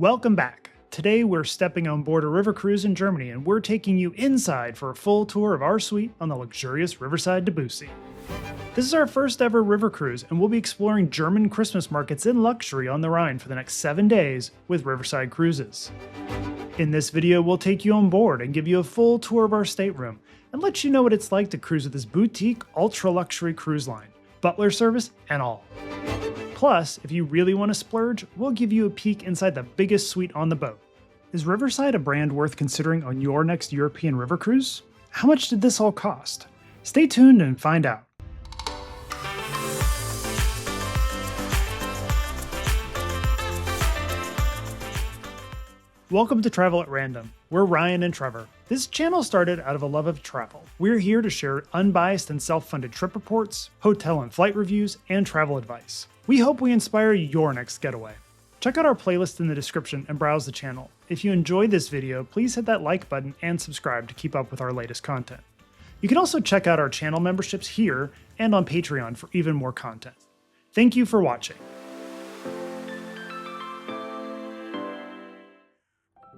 Welcome back. Today we're stepping on board a river cruise in Germany and we're taking you inside for a full tour of our suite on the luxurious Riverside Debussy. This is our first ever river cruise and we'll be exploring German Christmas markets in luxury on the Rhine for the next 7 days with Riverside Cruises. In this video we'll take you on board and give you a full tour of our stateroom and let you know what it's like to cruise with this boutique ultra-luxury cruise line, Butler service and all. Plus, if you really want to splurge, we'll give you a peek inside the biggest suite on the boat. Is Riverside a brand worth considering on your next European river cruise? How much did this all cost? Stay tuned and find out. Welcome to Travel at Random. We're Ryan and Trevor. This channel started out of a love of travel. We're here to share unbiased and self-funded trip reports, hotel and flight reviews, and travel advice. We hope we inspire your next getaway. Check out our playlist in the description and browse the channel. If you enjoyed this video, please hit that like button and subscribe to keep up with our latest content. You can also check out our channel memberships here and on Patreon for even more content. Thank you for watching.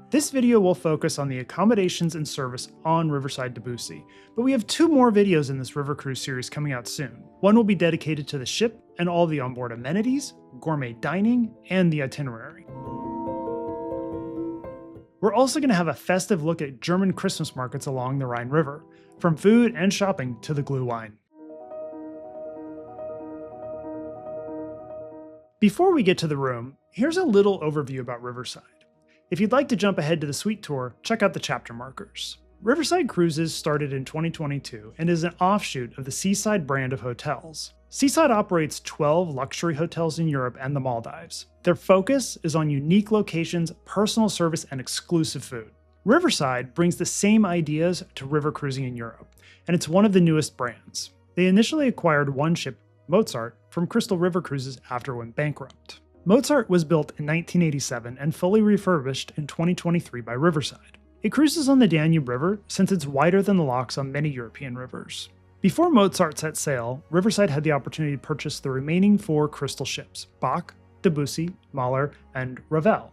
This video will focus on the accommodations and service on Riverside Debussy, but we have 2 more videos in this river cruise series coming out soon. One will be dedicated to the ship and all the onboard amenities, gourmet dining, and the itinerary. We're also going to have a festive look at German Christmas markets along the Rhine River, from food and shopping to the glue wine. Before we get to the room, here's a little overview about Riverside. If you'd like to jump ahead to the suite tour, check out the chapter markers. Riverside Cruises started in 2022 and is an offshoot of the Seaside brand of hotels. Seaside operates 12 luxury hotels in Europe and the Maldives. Their focus is on unique locations, personal service, and exclusive food. Riverside brings the same ideas to river cruising in Europe, and it's one of the newest brands. They initially acquired one ship, Mozart, from Crystal River Cruises after it went bankrupt. Mozart was built in 1987 and fully refurbished in 2023 by Riverside. It cruises on the Danube River since it's wider than the locks on many European rivers. Before Mozart set sail, Riverside had the opportunity to purchase the remaining 4 Crystal ships, Bach, Debussy, Mahler, and Ravel.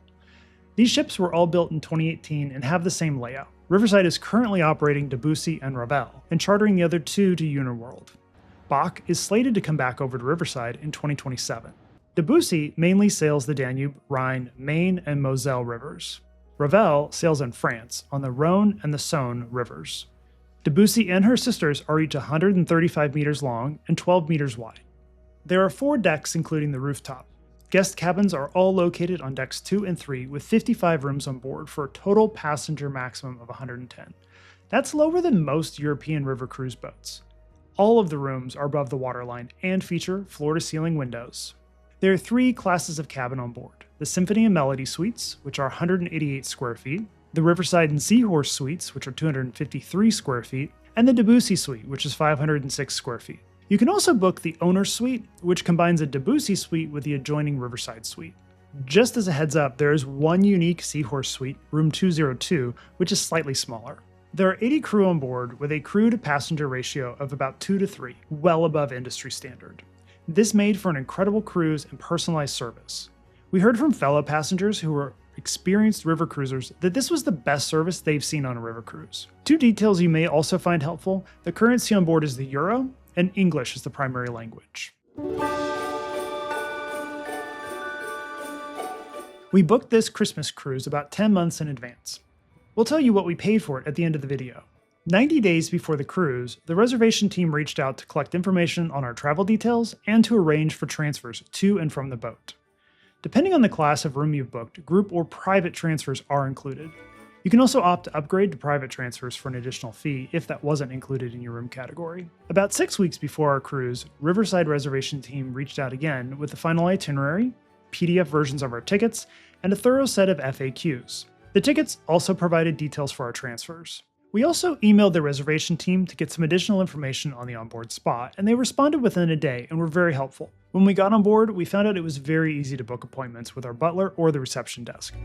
These ships were all built in 2018 and have the same layout. Riverside is currently operating Debussy and Ravel, and chartering the other 2 to Uniworld. Bach is slated to come back over to Riverside in 2027. Debussy mainly sails the Danube, Rhine, Main, and Moselle rivers. Ravel sails in France on the Rhone and the Saône rivers. Debussy and her sisters are each 135 meters long and 12 meters wide. There are 4 decks including the rooftop. Guest cabins are all located on decks 2 and 3 with 55 rooms on board for a total passenger maximum of 110. That's lower than most European river cruise boats. All of the rooms are above the waterline and feature floor-to-ceiling windows. There are 3 classes of cabin on board: the Symphony and Melody Suites, which are 188 square feet, the Riverside and Seahorse Suites, which are 253 square feet, and the Debussy Suite, which is 506 square feet. You can also book the Owner's Suite, which combines a Debussy Suite with the adjoining Riverside Suite. Just as a heads up, there is one unique Seahorse Suite, room 202, which is slightly smaller. There are 80 crew on board with a crew-to-passenger ratio of about 2 to 3, well above industry standard. This made for an incredible cruise and personalized service. We heard from fellow passengers who were experienced river cruisers that this was the best service they've seen on a river cruise. 2 details you may also find helpful: the currency on board is the euro, and English is the primary language. We booked this Christmas cruise about 10 months in advance. We'll tell you what we paid for it at the end of the video. 90 days before the cruise, the reservation team reached out to collect information on our travel details and to arrange for transfers to and from the boat. Depending on the class of room you've booked, group or private transfers are included. You can also opt to upgrade to private transfers for an additional fee if that wasn't included in your room category. About 6 weeks before our cruise, Riverside reservation team reached out again with the final itinerary, PDF versions of our tickets, and a thorough set of FAQs. The tickets also provided details for our transfers. We also emailed the reservation team to get some additional information on the onboard spa, and they responded within a day and were very helpful. When we got on board, we found out it was very easy to book appointments with our butler or the reception desk.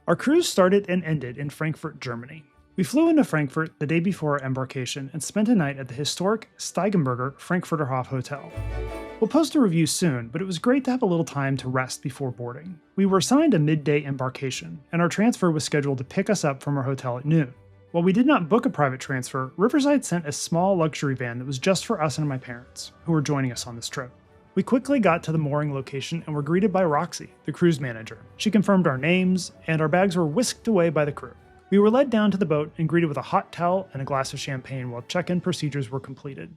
Our cruise started and ended in Frankfurt, Germany. We flew into Frankfurt the day before our embarkation and spent a night at the historic Steigenberger Frankfurter Hof Hotel. We'll post a review soon, but it was great to have a little time to rest before boarding. We were assigned a midday embarkation, and our transfer was scheduled to pick us up from our hotel at noon. While we did not book a private transfer, Riverside sent a small luxury van that was just for us and my parents, who were joining us on this trip. We quickly got to the mooring location and were greeted by Roxy, the cruise manager. She confirmed our names, and our bags were whisked away by the crew. We were led down to the boat and greeted with a hot towel and a glass of champagne while check-in procedures were completed.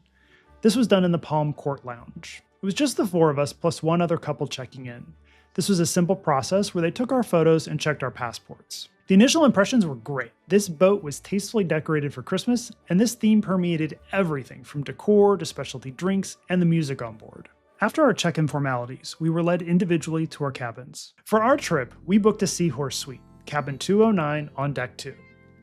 This was done in the Palm Court Lounge. It was just the four of us plus one other couple checking in. This was a simple process where they took our photos and checked our passports. The initial impressions were great. This boat was tastefully decorated for Christmas, and this theme permeated everything from decor to specialty drinks and the music on board. After our check-in formalities, we were led individually to our cabins. For our trip, we booked a Seahorse Suite, cabin 209 on deck 2.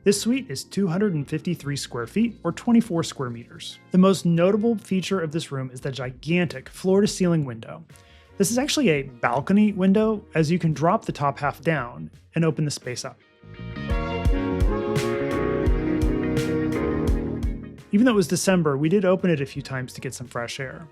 This suite is 253 square feet or 24 square meters. The most notable feature of this room is the gigantic floor-to-ceiling window. This is actually a balcony window, as you can drop the top half down and open the space up. Even though it was December, we did open it a few times to get some fresh air.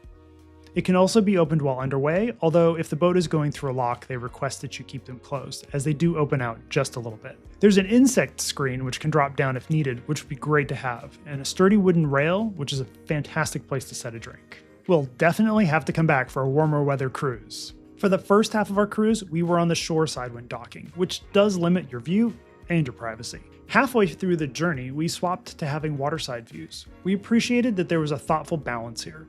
It can also be opened while underway, although if the boat is going through a lock, they request that you keep them closed, as they do open out just a little bit. There's an insect screen which can drop down if needed, which would be great to have, and a sturdy wooden rail, which is a fantastic place to set a drink. We'll definitely have to come back for a warmer weather cruise. For the first half of our cruise, we were on the shore side when docking, which does limit your view and your privacy. Halfway through the journey, we swapped to having waterside views. We appreciated that there was a thoughtful balance here.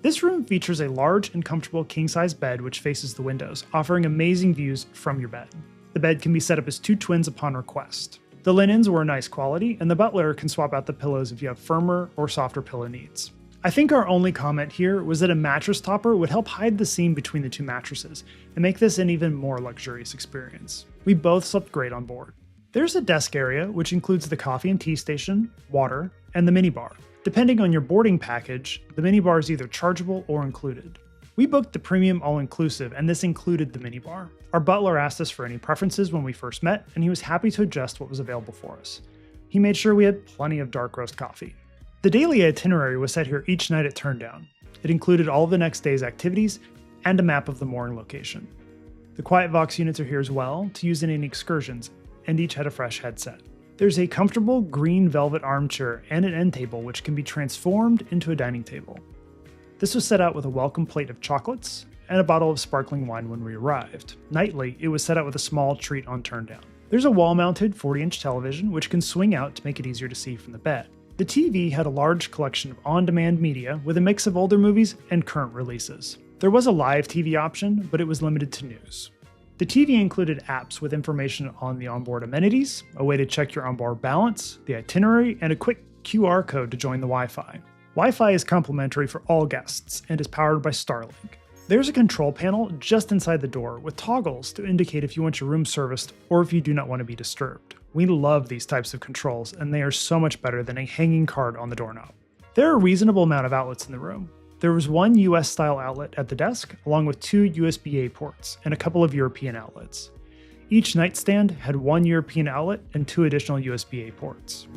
This room features a large and comfortable king-size bed which faces the windows, offering amazing views from your bed. The bed can be set up as two twins upon request. The linens were nice quality, and the butler can swap out the pillows if you have firmer or softer pillow needs. I think our only comment here was that a mattress topper would help hide the seam between the two mattresses and make this an even more luxurious experience. We both slept great on board. There's a desk area which includes the coffee and tea station, water, and the minibar. Depending on your boarding package, the minibar is either chargeable or included. We booked the premium all-inclusive, and this included the minibar. Our butler asked us for any preferences when we first met, and he was happy to adjust what was available for us. He made sure we had plenty of dark roast coffee. The daily itinerary was set here each night at turndown. It included all of the next day's activities and a map of the mooring location. The Quiet Vox units are here as well to use in any excursions, and each had a fresh headset. There's a comfortable green velvet armchair and an end table which can be transformed into a dining table. This was set out with a welcome plate of chocolates and a bottle of sparkling wine when we arrived. Nightly, it was set out with a small treat on turndown. There's a wall-mounted 40-inch television which can swing out to make it easier to see from the bed. The TV had a large collection of on-demand media with a mix of older movies and current releases. There was a live TV option, but it was limited to news. The TV included apps with information on the onboard amenities, a way to check your onboard balance, the itinerary, and a quick QR code to join the Wi-Fi. Wi-Fi is complimentary for all guests and is powered by Starlink. There's a control panel just inside the door with toggles to indicate if you want your room serviced or if you do not want to be disturbed. We love these types of controls, and they are so much better than a hanging card on the doorknob. There are a reasonable amount of outlets in the room. There was one US-style outlet at the desk, along with two USB-A ports and a couple of European outlets. Each nightstand had one European outlet and two additional USB-A ports.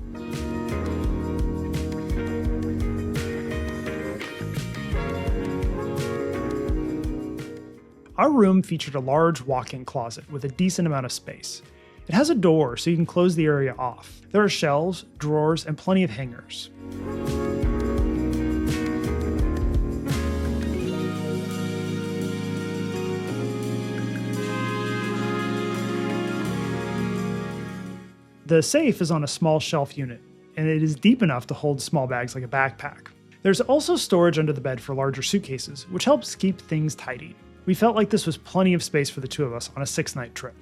Our room featured a large walk-in closet with a decent amount of space. It has a door so you can close the area off. There are shelves, drawers, and plenty of hangers. The safe is on a small shelf unit, and it is deep enough to hold small bags like a backpack. There's also storage under the bed for larger suitcases, which helps keep things tidy. We felt like this was plenty of space for the two of us on a 6-night trip.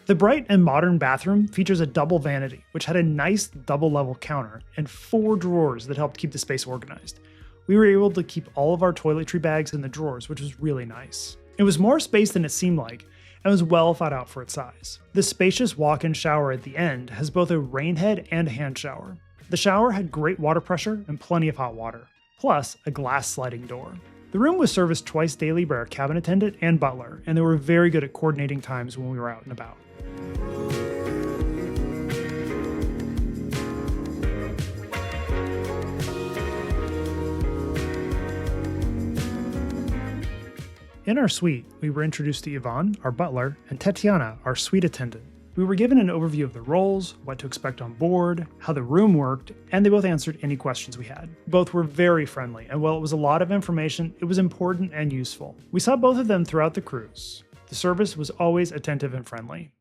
The bright and modern bathroom features a double-vanity, which had a nice double-level counter and 4 drawers that helped keep the space organized. We were able to keep all of our toiletry bags in the drawers, which was really nice. It was more space than it seemed like, and was well thought out for its size. The spacious walk-in shower at the end has both a rain head and a hand shower. The shower had great water pressure and plenty of hot water, plus a glass sliding door. The room was serviced twice daily by our cabin attendant and butler, and they were very good at coordinating times when we were out and about. In our suite, we were introduced to Yvonne, our butler, and Tatiana, our suite attendant. We were given an overview of the roles, what to expect on board, how the room worked, and they both answered any questions we had. Both were very friendly, and while it was a lot of information, it was important and useful. We saw both of them throughout the cruise. The service was always attentive and friendly.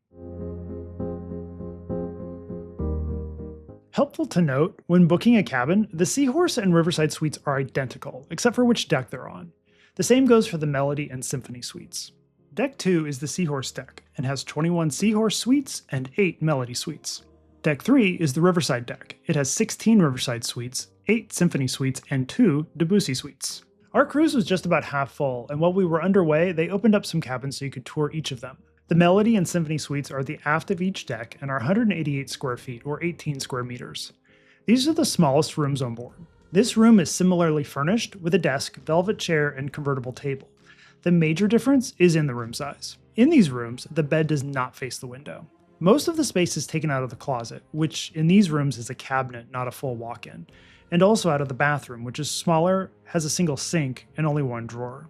Helpful to note, when booking a cabin, the Seahorse and Riverside suites are identical, except for which deck they're on. The same goes for the Melody and Symphony suites. Deck 2 is the Seahorse deck, and has 21 Seahorse suites and 8 Melody suites. Deck 3 is the Riverside deck. It has 16 Riverside suites, 8 Symphony suites, and 2 Debussy suites. Our cruise was just about half full, and while we were underway, they opened up some cabins so you could tour each of them. The Melody and Symphony suites are the aft of each deck and are 188 square feet, or 18 square meters. These are the smallest rooms on board. This room is similarly furnished with a desk, velvet chair, and convertible table. The major difference is in the room size. In these rooms, the bed does not face the window. Most of the space is taken out of the closet, which in these rooms is a cabinet, not a full walk-in, and also out of the bathroom, which is smaller, has a single sink, and only one drawer.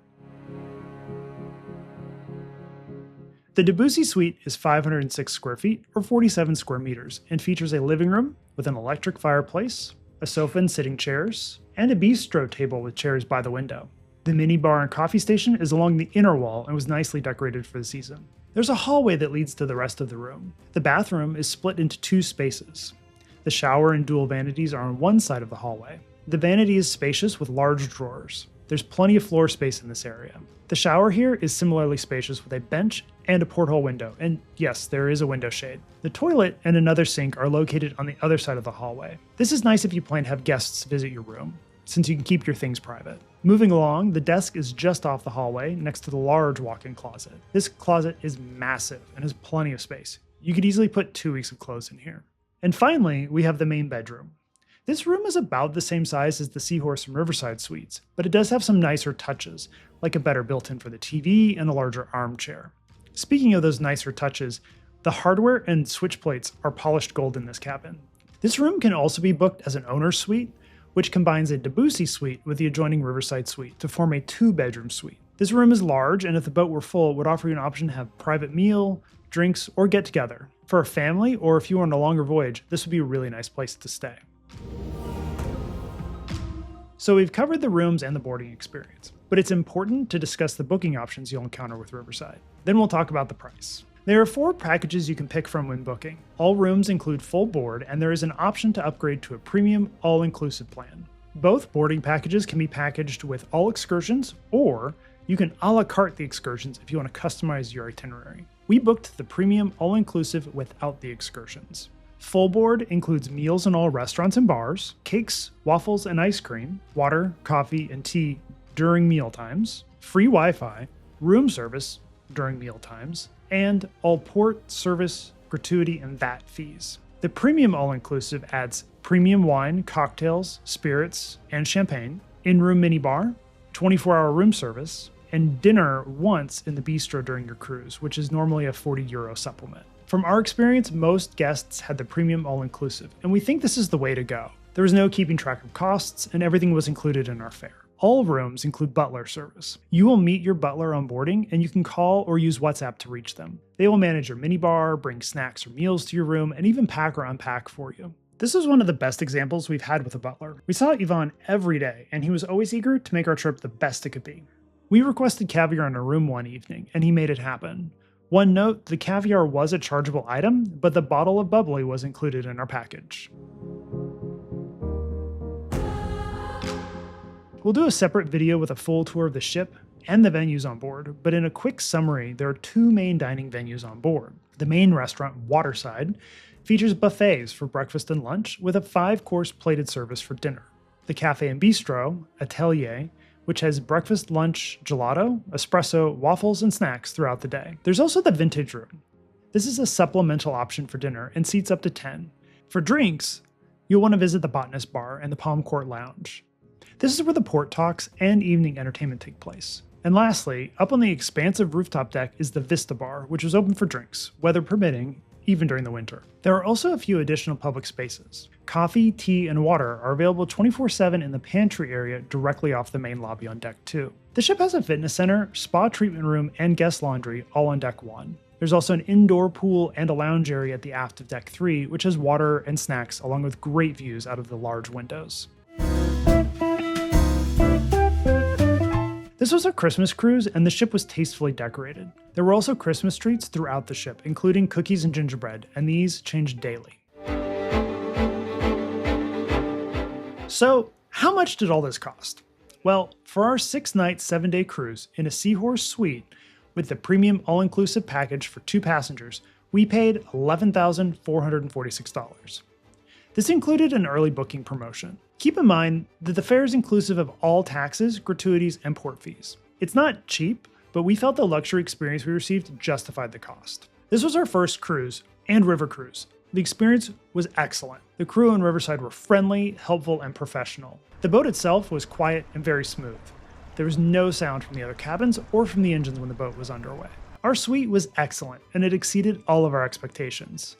The Debussy Suite is 506 square feet, or 47 square meters, and features a living room with an electric fireplace, a sofa and sitting chairs, and a bistro table with chairs by the window. The mini bar and coffee station is along the inner wall and was nicely decorated for the season. There's a hallway that leads to the rest of the room. The bathroom is split into 2 spaces. The shower and dual vanities are on one side of the hallway. The vanity is spacious with large drawers. There's plenty of floor space in this area. The shower here is similarly spacious with a bench and a porthole window, and yes, there is a window shade. The toilet and another sink are located on the other side of the hallway. This is nice if you plan to have guests visit your room, since you can keep your things private. Moving along, the desk is just off the hallway next to the large walk-in closet. This closet is massive and has plenty of space. You could easily put 2 weeks of clothes in here. And finally, we have the main bedroom. This room is about the same size as the Seahorse and Riverside suites, but it does have some nicer touches, like a better built-in for the TV and a larger armchair. Speaking of those nicer touches, the hardware and switch plates are polished gold in this cabin. This room can also be booked as an owner's suite, which combines a Debussy suite with the adjoining Riverside suite to form a 2-bedroom suite. This room is large, and if the boat were full, would offer you an option to have private meal, drinks, or get together. For a family, or if you are on a longer voyage, this would be a really nice place to stay. So we've covered the rooms and the boarding experience, but it's important to discuss the booking options you'll encounter with Riverside. Then we'll talk about the price. There are 4 packages you can pick from when booking. All rooms include full board, and there is an option to upgrade to a premium all-inclusive plan. Both boarding packages can be packaged with all excursions, or you can a la carte the excursions if you want to customize your itinerary. We booked the premium all-inclusive without the excursions. Full board includes meals in all restaurants and bars, cakes, waffles, and ice cream, water, coffee, and tea during mealtimes, free Wi-Fi, room service during mealtimes, and all port, service, gratuity, and VAT fees. The premium all-inclusive adds premium wine, cocktails, spirits, and champagne, in-room minibar, 24-hour room service, and dinner once in the bistro during your cruise, which is normally a €40 supplement. From our experience, most guests had the premium all-inclusive, and we think this is the way to go. There was no keeping track of costs, and everything was included in our fare. All rooms include Butler service. You will meet your butler on boarding, and you can call or use WhatsApp to reach them. They will manage your minibar, bring snacks or meals to your room, and even pack or unpack for you. This is one of the best examples we've had with a butler. We saw Yvonne every day, and he was always eager to make our trip the best it could be. We requested caviar in our room one evening, and he made it happen. One note, the caviar was a chargeable item, but the bottle of bubbly was included in our package. We'll do a separate video with a full tour of the ship and the venues on board, but in a quick summary, there are 2 main dining venues on board. The main restaurant, Waterside, features buffets for breakfast and lunch with a 5-course plated service for dinner. The cafe and bistro, Atelier, which has breakfast, lunch, gelato, espresso, waffles, and snacks throughout the day. There's also the vintage room. This is a supplemental option for dinner and seats up to 10. For drinks, you'll want to visit the Botanist Bar and the Palm Court Lounge. This is where the port talks and evening entertainment take place. And lastly, up on the expansive rooftop deck is the Vista Bar, which is open for drinks, weather permitting, even during the winter. There are also a few additional public spaces. Coffee, tea, and water are available 24/7 in the pantry area directly off the main lobby on Deck 2. The ship has a fitness center, spa treatment room, and guest laundry, all on Deck 1. There's also an indoor pool and a lounge area at the aft of Deck 3, which has water and snacks along with great views out of the large windows. This was a Christmas cruise, and the ship was tastefully decorated. There were also Christmas treats throughout the ship, including cookies and gingerbread, and these changed daily. So, how much did all this cost? Well, for our 6-night, 7-day cruise in a Seahorse Suite, with the premium all-inclusive package for 2 passengers, we paid $11,446. This included an early booking promotion. Keep in mind that the fare is inclusive of all taxes, gratuities, and port fees. It's not cheap, but we felt the luxury experience we received justified the cost. This was our first cruise and river cruise. The experience was excellent. The crew on Riverside were friendly, helpful, and professional. The boat itself was quiet and very smooth. There was no sound from the other cabins or from the engines when the boat was underway. Our suite was excellent, and it exceeded all of our expectations.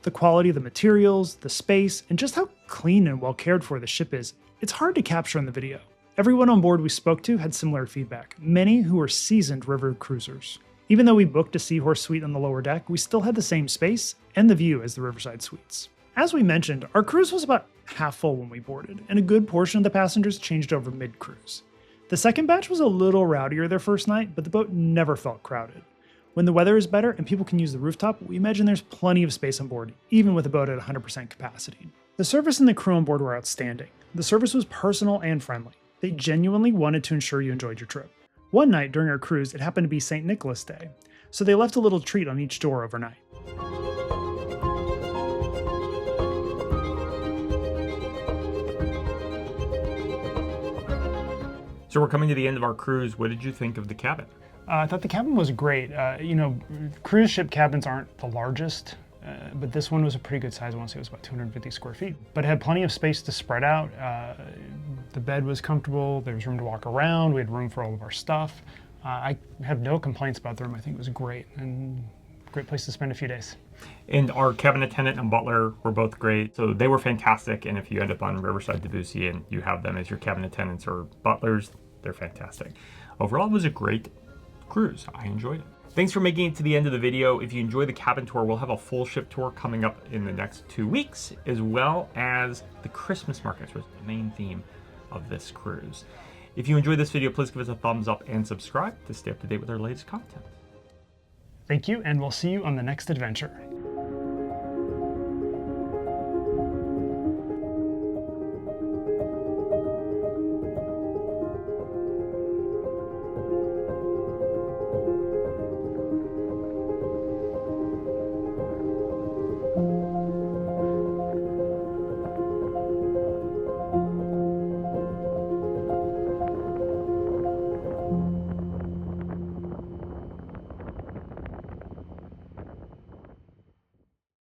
The quality of the materials, the space, and just how clean and well cared for the ship is, it's hard to capture in the video. Everyone on board we spoke to had similar feedback, many who were seasoned river cruisers. Even though we booked a Seahorse Suite on the lower deck, we still had the same space and the view as the Riverside Suites. As we mentioned, our cruise was about half full when we boarded, and a good portion of the passengers changed over mid-cruise. The second batch was a little rowdier their first night, but the boat never felt crowded. When the weather is better and people can use the rooftop, we imagine there's plenty of space on board, even with the boat at 100% capacity. The service and the crew on board were outstanding. The service was personal and friendly. They genuinely wanted to ensure you enjoyed your trip. One night during our cruise, it happened to be St. Nicholas Day, so they left a little treat on each door overnight. So we're coming to the end of our cruise. What did you think of the cabin? I thought the cabin was great. Cruise ship cabins aren't the largest, but this one was a pretty good size. I want to say it was about 250 square feet, but it had plenty of space to spread out. The bed was comfortable. There was room to walk around. We had room for all of our stuff. I have no complaints about the room. I think it was great and great place to spend a few days. And our cabin attendant and butler were both great. So they were fantastic. And if you end up on Riverside Debussy and you have them as your cabin attendants or butlers, they're fantastic. Overall, it was a great cruise. I enjoyed it. Thanks for making it to the end of the video. If you enjoy the cabin tour, we'll have a full ship tour coming up in the next 2 weeks, as well as the Christmas markets, which is the main theme of this cruise. If you enjoyed this video, please give us a thumbs up and subscribe to stay up to date with our latest content. Thank you, and we'll see you on the next adventure.